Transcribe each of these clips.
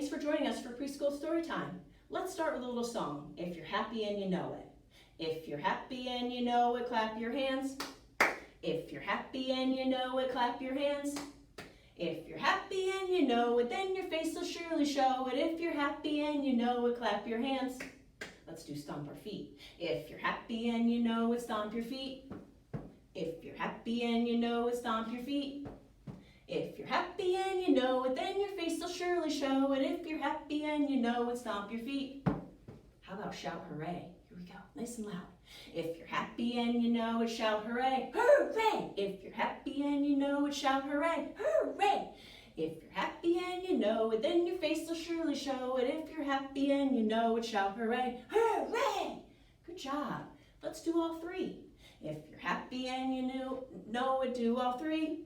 Thanks for joining us for Preschool Storytime. Let's start with a little song, If You're Happy and You Know It. If you're happy and you know it, clap your hands. If you're happy and you know it, clap your hands. If you're happy and you know it, then your face will surely show it. If you're happy and you know it, clap your hands. Let's do stomp our feet. If you're happy and you know it, stomp your feet. If you're happy and you know it, stomp your feet. If you're happy and you know it, then your face will surely show it. If you're happy and you know it, stomp your feet. How about shout hooray? Here we go, nice and loud. If you're happy and you know it, shout hooray, hooray! If you're happy and you know it, shout hooray, hooray! If you're happy and you know it, then your face will surely show it. If you're happy and you know it, shout hooray, hooray! Good job. Let's do all three. If you're happy and you know it, do all three.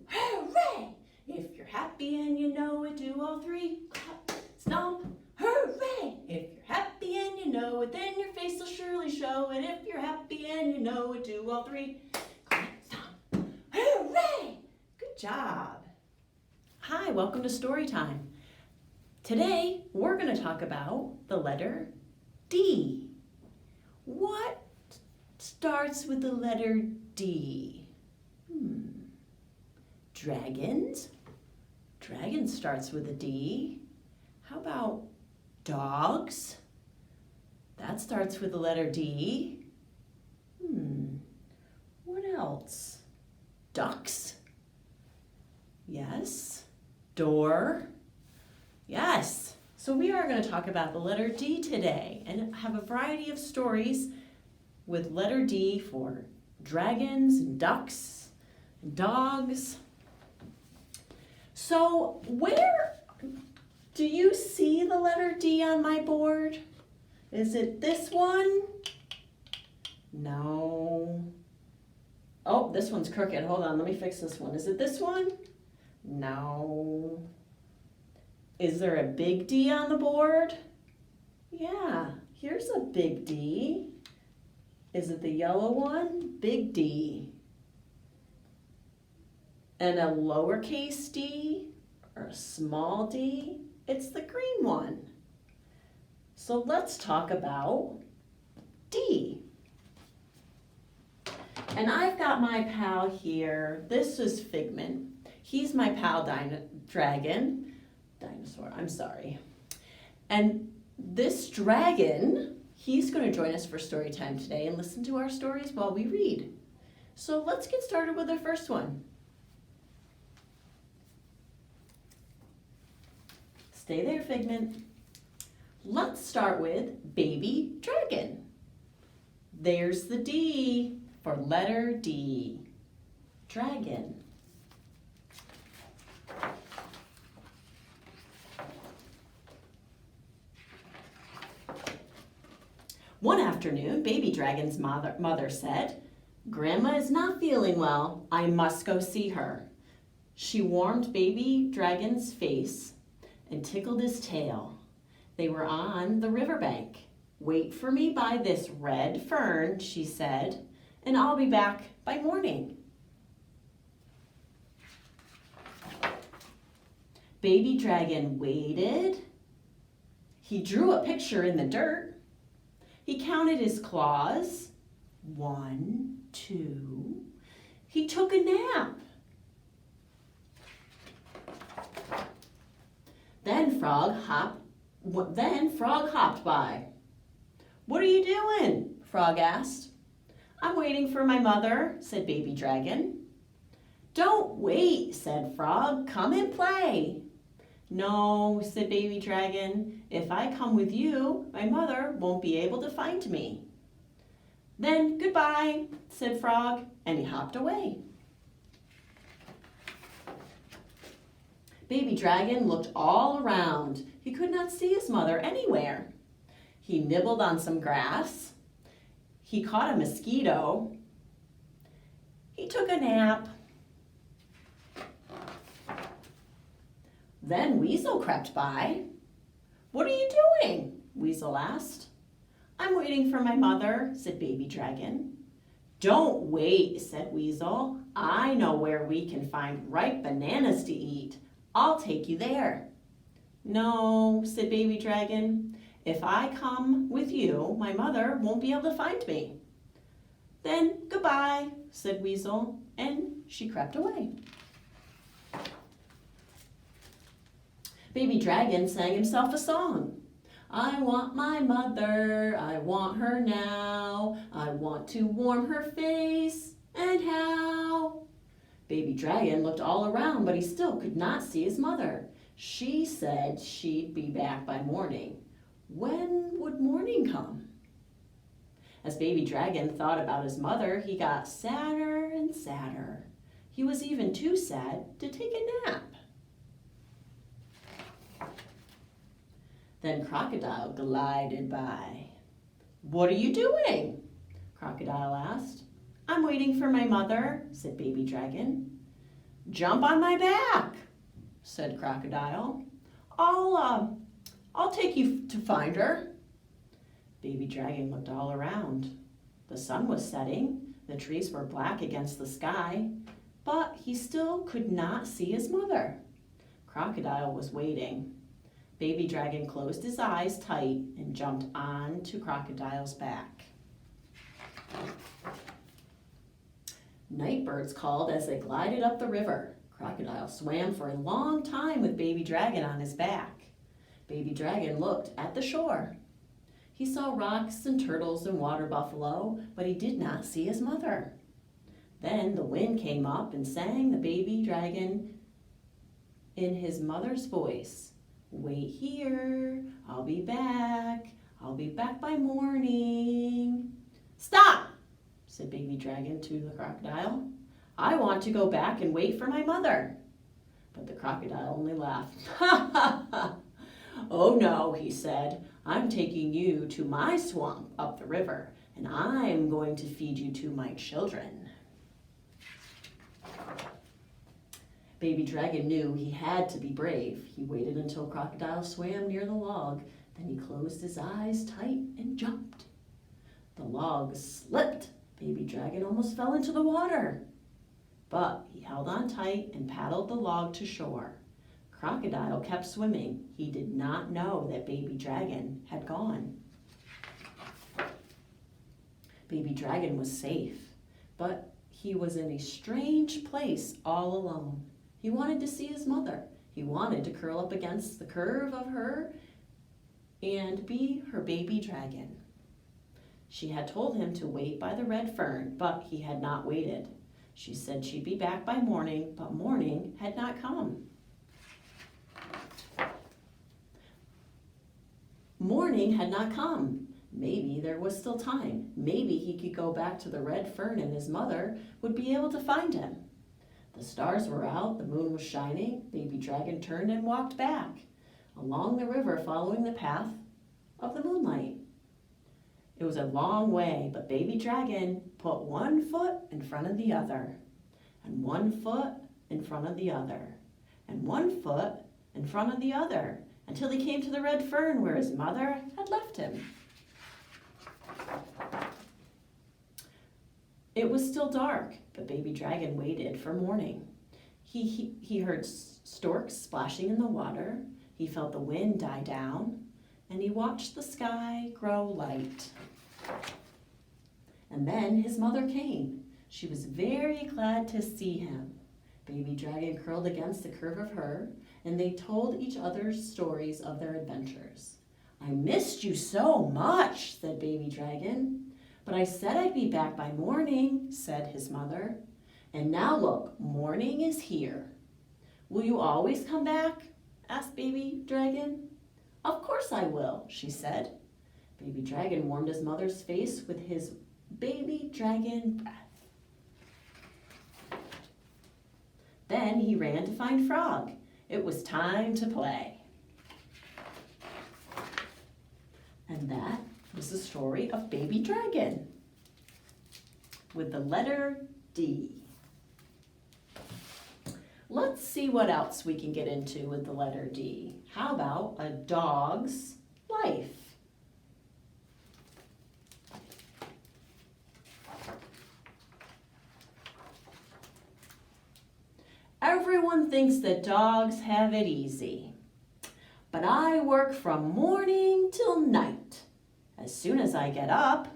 Hooray! If you're happy and you know it, do all three. Clap, stomp, hooray! If you're happy and you know it, then your face will surely show it. If you're happy and you know it, do all three. Clap, stomp, hooray! Good job. Hi, welcome to Storytime. Today, we're going to talk about the letter D. What starts with the letter D? Dragons. Dragon starts with a D. How about dogs? That starts with the letter D. What else? Ducks? Yes. Door? Yes. So we are going to talk about the letter D today and have a variety of stories with letter D for dragons and ducks and dogs. So where do you see the letter D on my board? Is it this one? No. Oh, this one's crooked. Hold on, let me fix this one. Is it this one? No. Is there a big D on the board? Yeah, here's a big D. Is it the yellow one? Big D. And a lowercase d or a small d? It's the green one. So let's talk about D. And I've got my pal here. This is Figment. He's my pal dinosaur, I'm sorry. And this dragon, he's going to join us for story time today and listen to our stories while we read. So let's get started with the first one. Stay there, Figment. Let's start with baby dragon. There's the D for letter D. Dragon. One afternoon, baby dragon's mother said, "Grandma is not feeling well. I must go see her." She warmed baby dragon's face and tickled his tail. They were on the riverbank. "Wait for me by this red fern," she said, "and I'll be back by morning." Baby dragon waited. He drew a picture in the dirt. He counted his claws. 1, 2. He took a nap. Then Frog hopped by. "What are you doing?" Frog asked. "I'm waiting for my mother," said baby dragon. "Don't wait," said Frog. "Come and play." "No," said baby dragon. "If I come with you, my mother won't be able to find me." "Then goodbye," said Frog, and he hopped away. Baby dragon looked all around. He could not see his mother anywhere. He nibbled on some grass. He caught a mosquito. He took a nap. Then Weasel crept by. "What are you doing?" Weasel asked. "I'm waiting for my mother," said baby dragon. "Don't wait," said Weasel. "I know where we can find ripe bananas to eat. I'll take you there." "No," said Baby Dragon. "If I come with you, my mother won't be able to find me." "Then goodbye," said Weasel, and she crept away. Baby Dragon sang himself a song. "I want my mother, I want her now. I want to warm her face, and how?" Baby Dragon looked all around, but he still could not see his mother. She said she'd be back by morning. When would morning come? As Baby Dragon thought about his mother, he got sadder and sadder. He was even too sad to take a nap. Then Crocodile glided by. "What are you doing?" Crocodile asked. "I'm waiting for my mother," said Baby Dragon. "Jump on my back," said Crocodile. I'll take you to find her." Baby Dragon looked all around. The sun was setting, the trees were black against the sky, but he still could not see his mother. Crocodile was waiting. Baby Dragon closed his eyes tight and jumped onto Crocodile's back. Night birds called as they glided up the river. Crocodile swam for a long time with Baby Dragon on his back. Baby Dragon looked at the shore. He saw rocks and turtles and water buffalo, but he did not see his mother. Then the wind came up and sang the Baby Dragon in his mother's voice. "Wait here, I'll be back by morning." "Stop," said Baby Dragon to the crocodile. "I want to go back and wait for my mother." But the crocodile only laughed. "Ha ha ha! Oh no," he said. "I'm taking you to my swamp up the river, and I'm going to feed you to my children." Baby Dragon knew he had to be brave. He waited until Crocodile swam near the log. Then he closed his eyes tight and jumped. The log slipped. Baby Dragon almost fell into the water. But he held on tight and paddled the log to shore. Crocodile kept swimming. He did not know that Baby Dragon had gone. Baby Dragon was safe, but he was in a strange place all alone. He wanted to see his mother. He wanted to curl up against the curve of her and be her baby dragon. She had told him to wait by the red fern, but he had not waited. She said she'd be back by morning, but morning had not come. Morning had not come. Maybe there was still time. Maybe he could go back to the red fern and his mother would be able to find him. The stars were out, the moon was shining. Baby Dragon turned and walked back along the river, following the path of the moonlight. It was a long way, but Baby Dragon put one foot in front of the other, and one foot in front of the other, and one foot in front of the other, until he came to the red fern where his mother had left him. It was still dark, but Baby Dragon waited for morning. He heard storks splashing in the water. He felt the wind die down, and he watched the sky grow light. And then his mother came. She was very glad to see him. Baby Dragon curled against the curve of her, and they told each other stories of their adventures. "I missed you so much," said Baby Dragon. "But I said I'd be back by morning," said his mother. "And now look, morning is here." "Will you always come back?" asked Baby Dragon. "Of course I will," she said. Baby Dragon warmed his mother's face with his baby dragon breath. Then he ran to find Frog. It was time to play. And that was the story of Baby Dragon with the letter D. Let's see what else we can get into with the letter D. How about a dog's life? Everyone thinks that dogs have it easy. but I work from morning till night. As soon as I get up,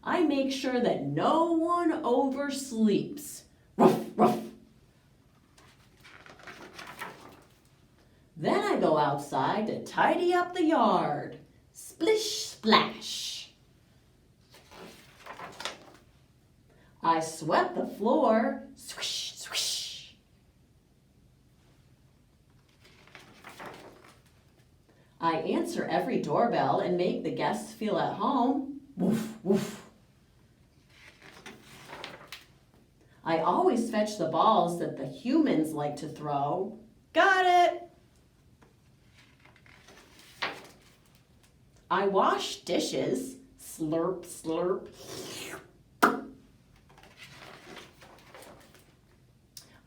I make sure that no one oversleeps. Ruff, ruff. Then I go outside to tidy up the yard. Splish, splash. I swept the floor. Swish, swish. I answer every doorbell and make the guests feel at home. Woof, woof. I always fetch the balls that the humans like to throw. Got it! I wash dishes. Slurp, slurp.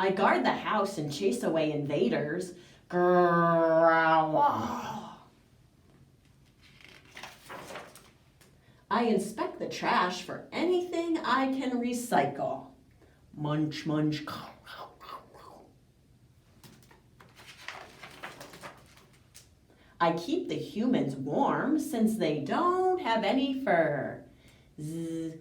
I guard the house and chase away invaders. Growl. I inspect the trash for anything I can recycle. Munch, munch. I keep the humans warm since they don't have any fur. Zzz.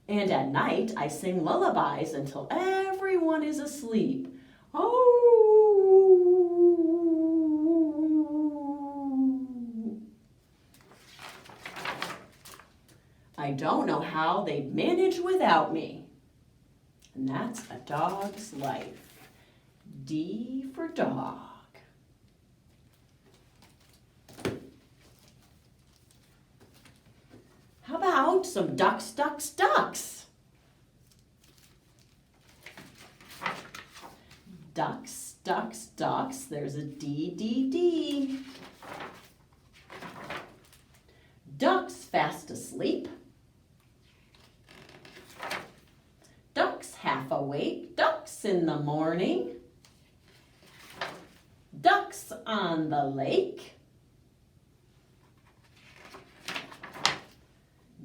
And at night, I sing lullabies until everyone is asleep. Oh. I don't know how they'd manage without me. And that's a dog's life. D for dog. How about some ducks, ducks, ducks? Ducks, ducks, ducks. There's a D, D, D. Ducks fast asleep. Ducks half awake. Ducks in the morning. Ducks on the lake.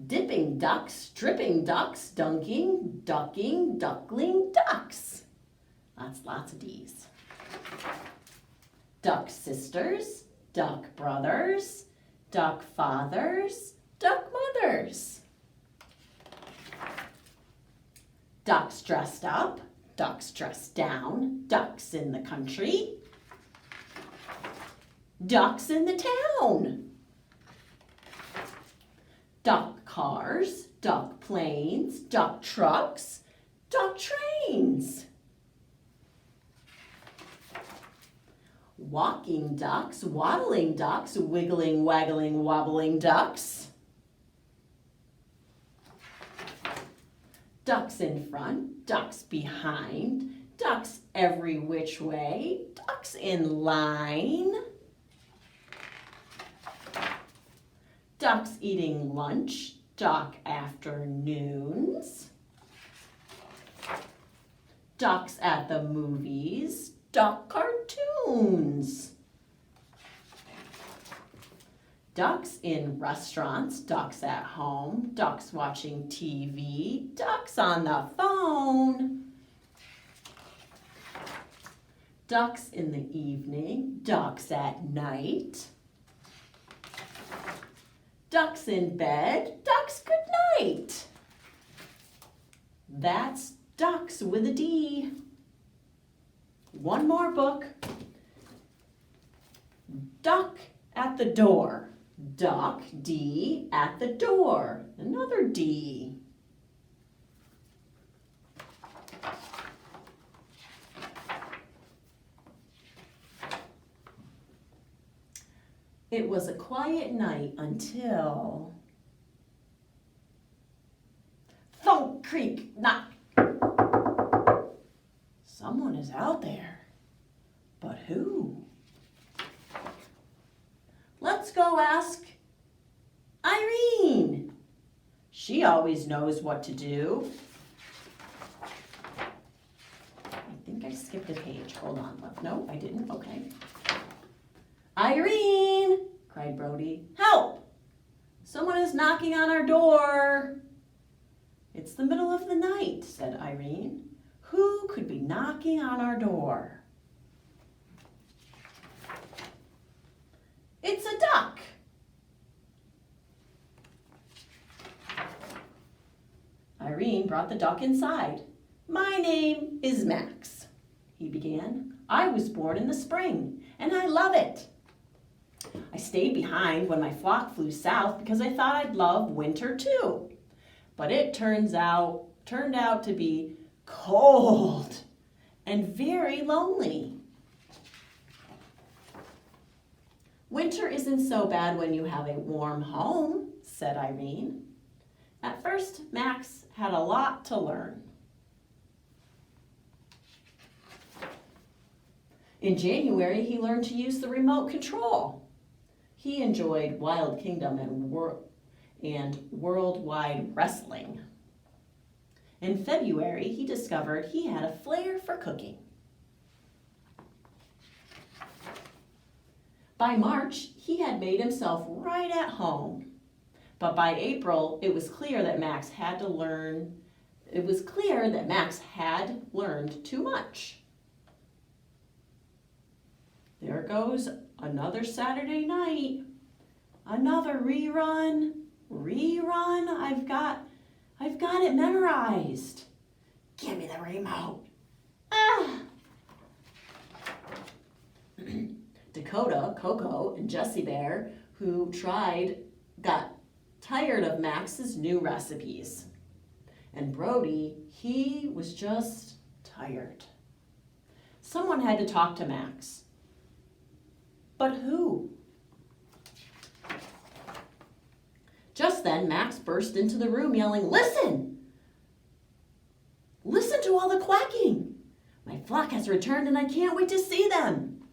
Dipping ducks, dripping ducks, dunking, ducking, duckling, ducks. Lots of D's. Duck sisters, duck brothers, duck fathers, duck mothers. Ducks dressed up, ducks dressed down, ducks in the country, ducks in the town. Duck cars, duck planes, duck trucks, duck trains. Walking ducks, waddling ducks, wiggling, waggling, wobbling ducks. Ducks in front, ducks behind, ducks every which way, ducks in line. Ducks eating lunch, duck afternoons. Ducks at the movies, duck cartoons. Ducks in restaurants, ducks at home, ducks watching TV, ducks on the phone. Ducks in the evening, ducks at night. Ducks in bed, ducks good night. That's ducks with a D. One more book. Duck at the door. Duck, D, at the door. Another D. It was a quiet night until thunk, creak, knock. Someone is out there, but who? Let's go ask Irene. She always knows what to do. I think I skipped a page. Hold on. No, I didn't. Okay. Irene, cried Brody. Help! Someone is knocking on our door. "It's the middle of the night," said Irene. "Who could be knocking on our door?" "It's a duck." Irene brought the duck inside. "My name is Max," he began. "I was born in the spring, and I love it. I stayed behind when my flock flew south because I thought I'd love winter too. But it turned out to be cold and very lonely." "Winter isn't so bad when you have a warm home," said Irene. At first, Max had a lot to learn. In January, he learned to use the remote control. He enjoyed Wild Kingdom and worldwide wrestling. In February, he discovered he had a flair for cooking. By March, he had made himself right at home. But by April, it was clear that Max had learned too much. There goes another Saturday night. Another rerun. I've got it memorized. Give me the remote. Ah! Dakota, Coco, and Jessie Bear, who got tired of Max's new recipes. And Brody, he was just tired. Someone had to talk to Max. But who? Just then, Max burst into the room yelling, "Listen! Listen to all the quacking! My flock has returned and I can't wait to see them.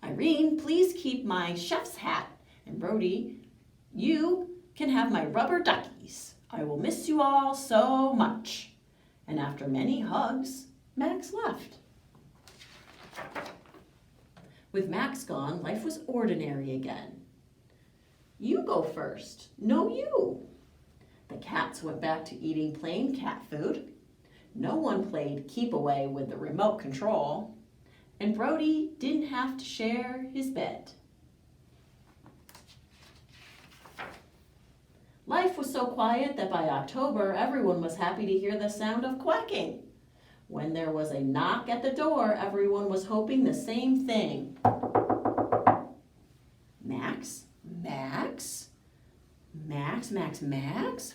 Irene, please keep my chef's hat. And Brody, you can have my rubber duckies. I will miss you all so much." And after many hugs, Max left. With Max gone, life was ordinary again. "You go first." "No, you." The cats went back to eating plain cat food. No one played keep away with the remote control. And Brody didn't have to share his bed. Life was so quiet that by October, everyone was happy to hear the sound of quacking. When there was a knock at the door, everyone was hoping the same thing. Max? Max? Max, Max, Max?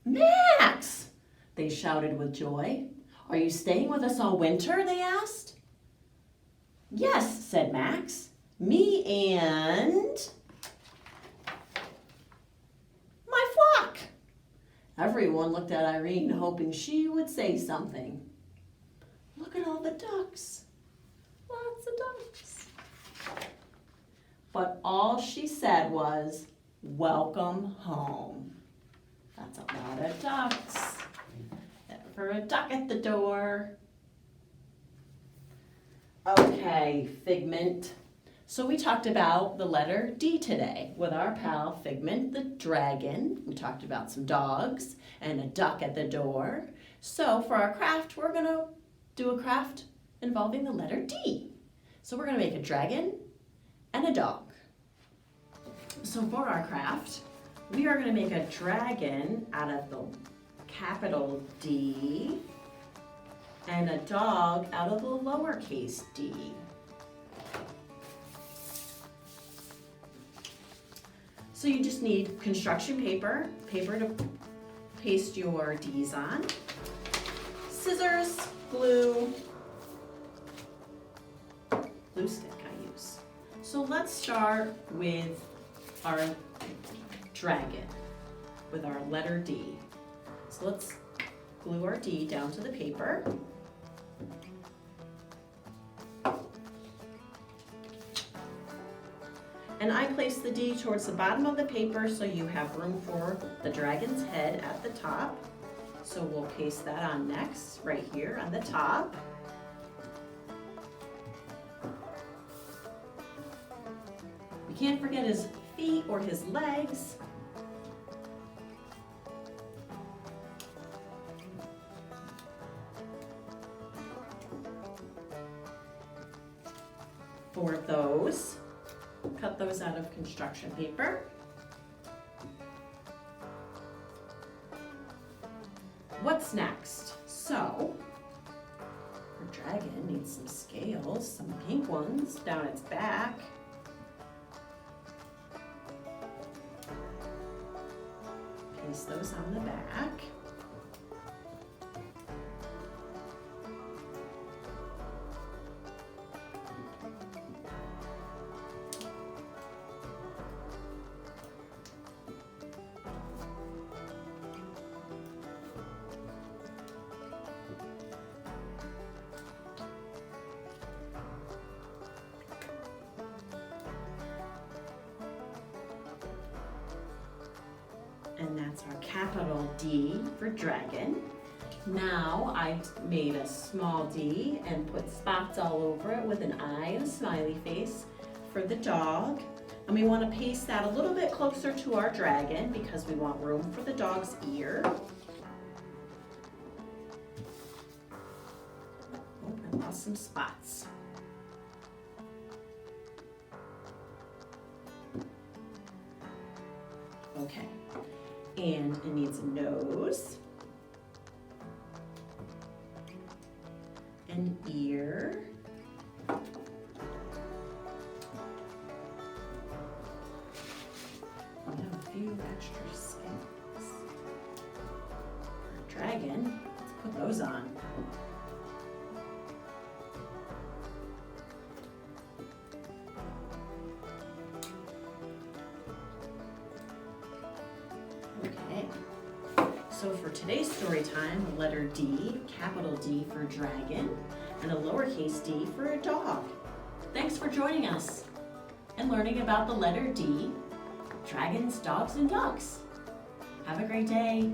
Max! They shouted with joy. "Are you staying with us all winter?" they asked. "Yes," said Max. "Me and my flock." Everyone looked at Irene, hoping she would say something. "Look at all the ducks. Lots of ducks." But all she said was, "Welcome home." That's a lot of ducks. For a duck at the door. Okay, Figment. So we talked about the letter D today with our pal Figment the dragon. We talked about some dogs and a duck at the door. So for our craft, we're going to do a craft involving the letter D. So we're going to make a dragon and a dog. So for our craft, we are going to make a dragon out of the capital D and a dog out of the lowercase d. So you just need construction paper to paste your D's on, scissors, glue stick I use. So let's start with our dragon with our letter D. So let's glue our D down to the paper. And I place the D towards the bottom of the paper so you have room for the dragon's head at the top. So we'll paste that on next, right here on the top. We can't forget his feet or his legs. for those. Cut those out of construction paper. What's next? So, our dragon needs some scales, some pink ones down its back. Paste those on the back. And that's our capital D for dragon. Now I made a small D and put spots all over it with an eye and a smiley face for the dog. And we want to paste that a little bit closer to our dragon because we want room for the dog's ear. Oh, I lost some spots. Okay. And it needs a nose, an ear, we have a few extra scales. For a dragon, let's put those on. Okay, so for today's story time, a letter D, capital D for dragon, and a lowercase d for a dog. Thanks for joining us and learning about the letter D, dragons, dogs, and ducks. Have a great day.